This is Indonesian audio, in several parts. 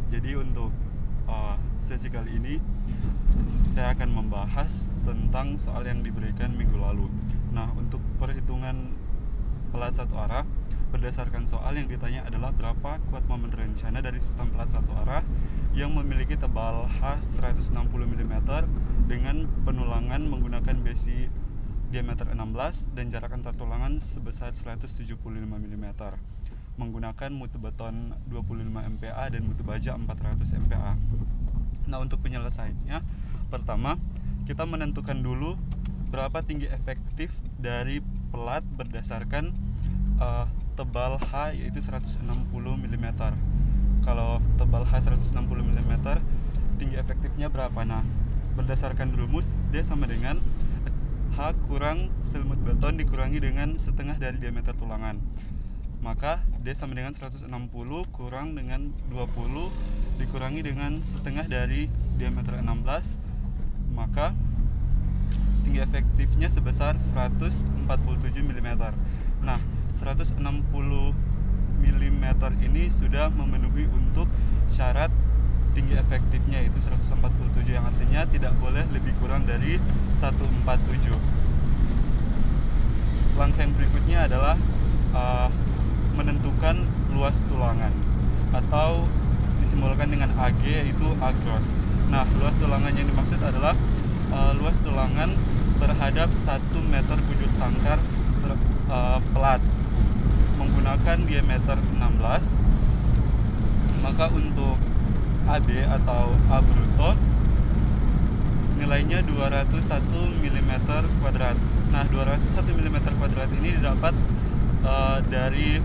Jadi untuk sesi kali ini saya akan membahas tentang soal yang diberikan minggu lalu. Nah, untuk perhitungan pelat satu arah, berdasarkan soal yang ditanya adalah berapa kuat momen rencana dari sistem pelat satu arah yang memiliki tebal H 160 mm dengan penulangan menggunakan besi diameter 16 dan jarak antar tulangan sebesar 175 mm menggunakan mutu beton 25 MPa dan mutu baja 400 MPa. Nah, untuk penyelesaiannya, pertama kita menentukan dulu berapa tinggi efektif dari pelat berdasarkan tebal H yaitu 160 mm. Kalau tebal H 160 mm, tinggi efektifnya berapa? Nah, berdasarkan rumus D sama dengan H kurang selimut beton dikurangi dengan setengah dari diameter tulangan. Maka D sama dengan 160 kurang dengan 20 dikurangi dengan setengah dari diameter 16, maka tinggi efektifnya sebesar 147 mm. Nah, 160 mm ini sudah memenuhi untuk syarat tinggi efektifnya yaitu 147, yang artinya tidak boleh lebih kurang dari 147. Langkah yang berikutnya adalah menentukan luas tulangan atau disimbolkan dengan AG, yaitu agros. Nah, luas tulangan yang dimaksud adalah luas tulangan terhadap 1 meter bujur sangkar pelat menggunakan diameter 16. Maka untuk AB atau A bruto nilainya 201 mm kuadrat. Nah, 201 mm kuadrat ini didapat dari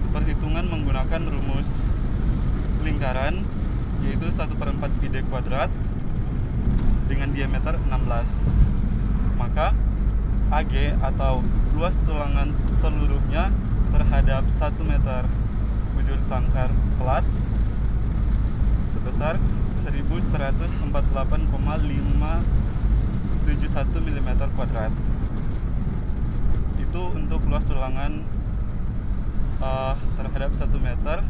perhitungan menggunakan rumus lingkaran yaitu 1/4 pi d kuadrat dengan diameter 16. Maka AG atau luas tulangan seluruhnya terhadap 1 meter bujur sangkar pelat sebesar 1148,571 mm kuadrat. Itu untuk luas tulangan terhadap 1 meter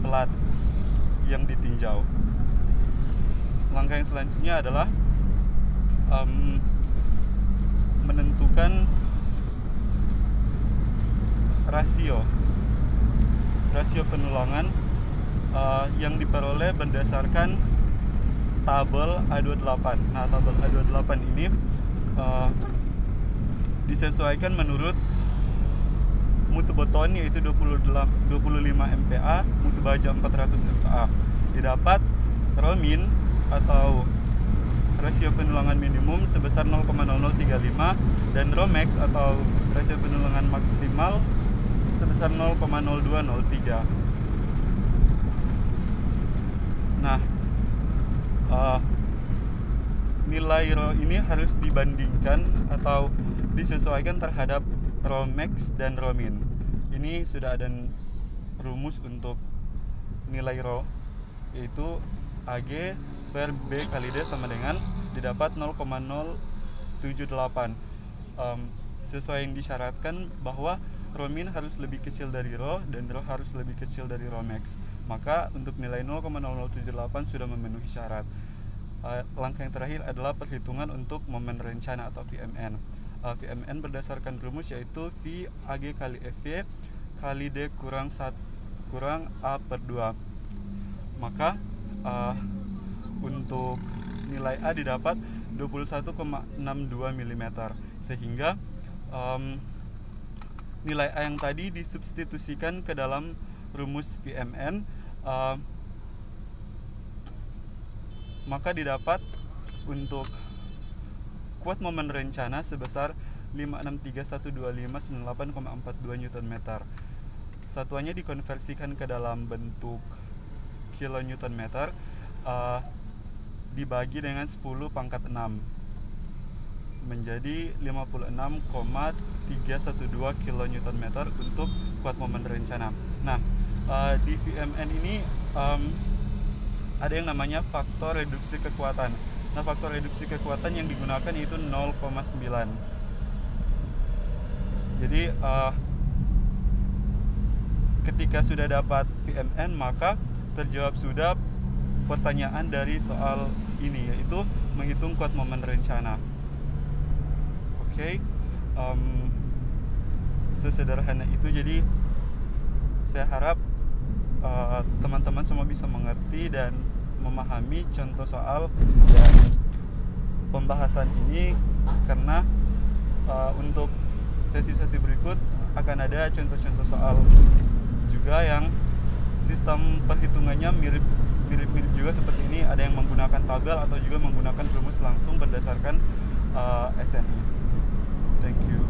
pelat yang ditinjau. Langkah yang selanjutnya adalah menentukan rasio penulangan yang diperoleh berdasarkan tabel A28. Nah, tabel A28 ini disesuaikan menurut mutu beton yaitu 25 MPa, mutu baja 400 MPa. Didapat Romin atau rasio penulangan minimum sebesar 0,0035 dan Romex atau rasio penulangan maksimal sebesar 0,0203. Nah, nilai Rho ini harus dibandingkan atau disesuaikan terhadap Romex dan Romin. Ini sudah ada rumus untuk nilai Rho, yaitu AG per B kali D sama dengan didapat 0,078. Sesuai yang disyaratkan bahwa Romin harus lebih kecil dari Rho dan Rho harus lebih kecil dari Romex. Maka untuk nilai 0,0078 sudah memenuhi syarat. Langkah yang terakhir adalah perhitungan untuk momen rencana atau VMN. VMN berdasarkan rumus yaitu V AG kali FV kali D kurang A per 2. Maka untuk nilai A didapat 21,62 mm, sehingga nilai A yang tadi disubstitusikan ke dalam rumus VMN, maka didapat untuk kuat momen rencana sebesar 563.12598,42 Nm. Satuannya dikonversikan ke dalam bentuk kilonewton meter, dibagi dengan 10 pangkat 6 menjadi 56,312 kilonewton meter untuk kuat momen rencana. Nah, di VMN ini ada yang namanya faktor reduksi kekuatan. Nah, faktor reduksi kekuatan yang digunakan yaitu 0,9. Jadi ketika sudah dapat VMN, maka terjawab sudah pertanyaan dari soal ini, yaitu menghitung kuat momen rencana. Oke. Sesederhana itu. Jadi saya harap teman-teman semua bisa mengerti dan memahami contoh soal dan pembahasan ini, karena untuk sesi-sesi berikut akan ada contoh-contoh soal juga yang sistem perhitungannya mirip juga seperti ini. Ada yang menggunakan tabel atau juga menggunakan rumus langsung berdasarkan SNI. Thank you.